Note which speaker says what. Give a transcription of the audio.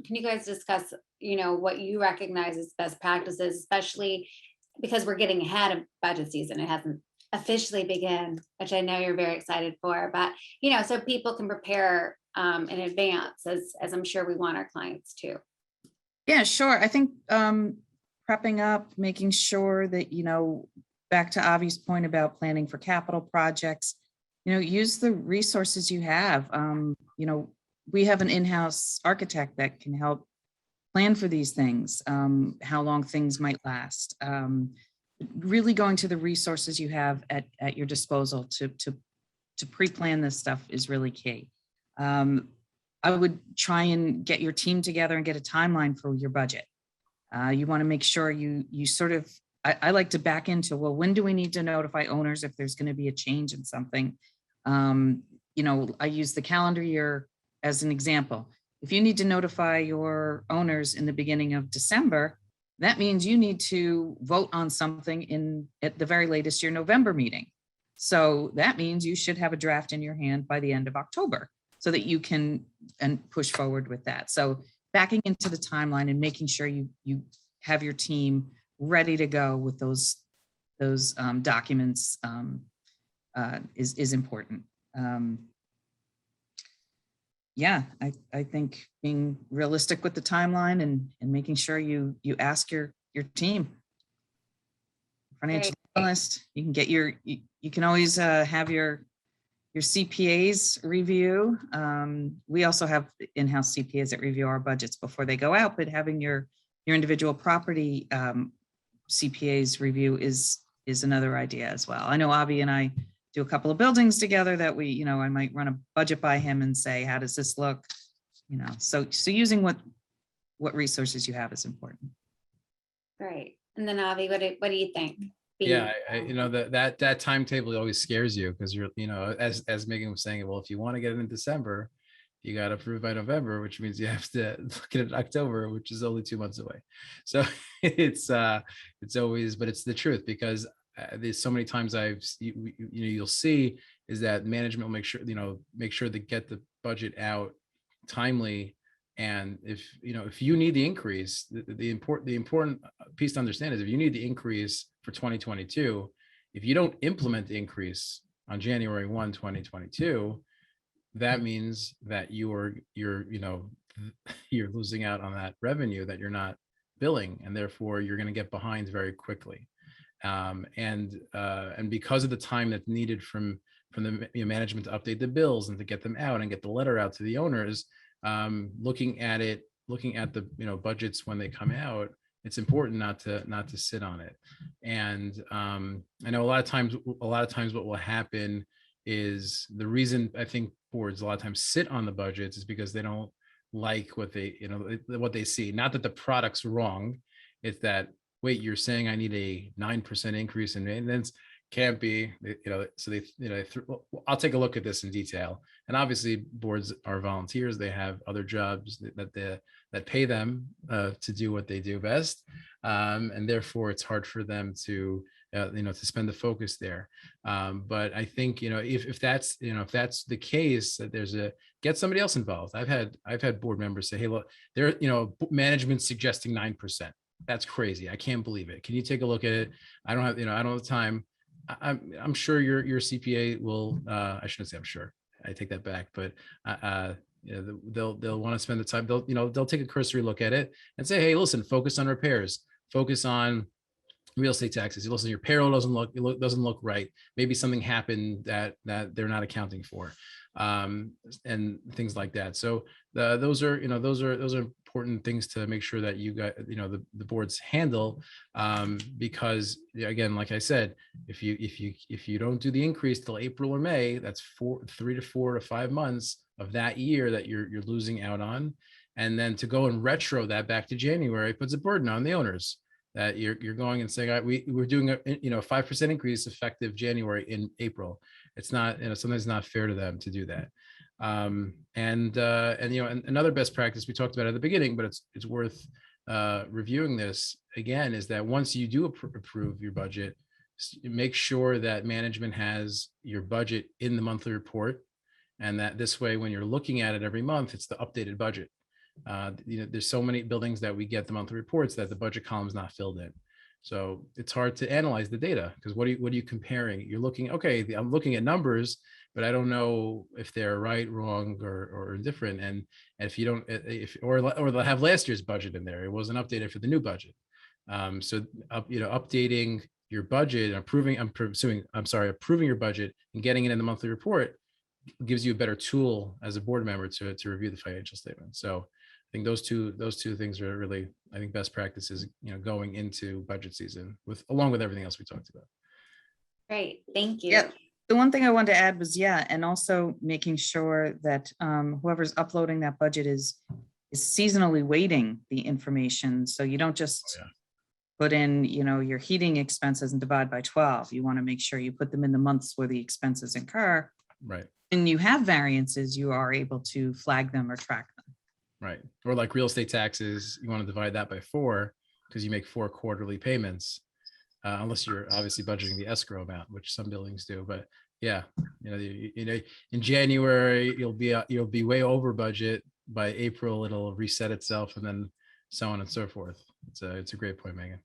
Speaker 1: can you guys discuss, what you recognize as best practices, especially because we're getting ahead of budget season. It hasn't officially begun, which I know you're very excited for, but so people can prepare in advance, as I'm sure we want our clients to.
Speaker 2: Yeah, sure. I think prepping up, making sure that, back to Avi's point about planning for capital projects, use the resources you have. We have an in-house architect that can help plan for these things, how long things might last. Really going to the resources you have at your disposal to pre-plan this stuff is really key. I would try and get your team together and get a timeline for your budget. You want to make sure you sort of, I like to back into, well, when do we need to notify owners if there's going to be a change in something? I use the calendar year as an example. If you need to notify your owners in the beginning of December, that means you need to vote on something at the very latest your November meeting. So that means you should have a draft in your hand by the end of October so that you can push forward with that. So backing into the timeline and making sure you have your team ready to go with those documents is important. I think being realistic with the timeline and making sure you ask your team. Financial analyst, you can get you can always have your CPAs review. We also have in-house CPAs that review our budgets before they go out, but having your individual property CPAs review is another idea as well. I know Avi and I do a couple of buildings together that we, I might run a budget by him and say, how does this look? So using what resources you have is important.
Speaker 1: Right. And then Avi, what do you think?
Speaker 3: Yeah, that timetable always scares you because you're, as Megan was saying, well, if you want to get it in December, you got to approve by November, which means you have to look at it in October, which is only 2 months away. So it's always, but it's the truth because there's so many times you'll see is that management will make sure to get the budget out timely. And if you need the increase, the important piece to understand is if you need the increase for 2022, if you don't implement the increase on January 1, 2022, that means that you're losing out on that revenue that you're not billing, and therefore you're going to get behind very quickly. And because of the time that's needed from the management to update the bills and to get them out and get the letter out to the owners, looking at the budgets when they come out, it's important not to sit on it. And I know a lot of times what will happen is the reason I think boards a lot of times sit on the budgets is because they don't like what they see. Not that the product's wrong, it's that, wait, you're saying I need a 9% increase in maintenance? Can't be, so I'll take a look at this in detail. And obviously boards are volunteers. They have other jobs that pay them to do what they do best. And therefore it's hard for them to spend the focus there. But I think, if that's the case, that get somebody else involved. I've had board members say, hey, look, management's suggesting 9%. That's crazy. I can't believe it. Can you take a look at it? I don't have the time. I'm sure your CPA will, I shouldn't say I'm sure, I take that back, but they'll want to spend the time. They'll take a cursory look at it and say, hey, listen, focus on repairs, focus on real estate taxes. Listen, your payroll doesn't look right. Maybe something happened that they're not accounting for, and things like that. So those are important things to make sure that you got the boards handle, because again, like I said, if you don't do the increase till April or May, that's 3 to 4 to 5 months of that year that you're losing out on. And then to go and retro that back to January puts a burden on the owners, that you're going and saying, we're doing a 5% increase effective January in April. It's not, sometimes not fair to them to do that. And another best practice we talked about at the beginning, but it's worth reviewing this again, is that once you do approve your budget, make sure that management has your budget in the monthly report, and that this way, when you're looking at it every month, it's the updated budget. There's so many buildings that we get the monthly reports that the budget column is not filled in. So it's hard to analyze the data because what are you comparing? You're looking, okay, I'm looking at numbers, but I don't know if they're right, wrong, or different. And if you don't, or they'll have last year's budget in there. It wasn't updated for the new budget. Updating your budget and approving your budget and getting it in the monthly report gives you a better tool as a board member to review the financial statement. So I think those two things are really, I think, best practices, going into budget season along with everything else we talked about.
Speaker 1: Great, thank you.
Speaker 2: Yeah. The one thing I wanted to add was, and also making sure that whoever's uploading that budget is seasonally weighting the information. So you don't just put in, your heating expenses and divide by 12. You want to make sure you put them in the months where the expenses incur.
Speaker 3: Right.
Speaker 2: And you have variances, you are able to flag them or track them.
Speaker 3: Right. Or like real estate taxes, you want to divide that by 4 because you make 4 quarterly payments, unless you're obviously budgeting the escrow amount, which some buildings do. But yeah, in January, you'll be way over budget. By April, it'll reset itself, and then so on and so forth. It's a great point, Megan.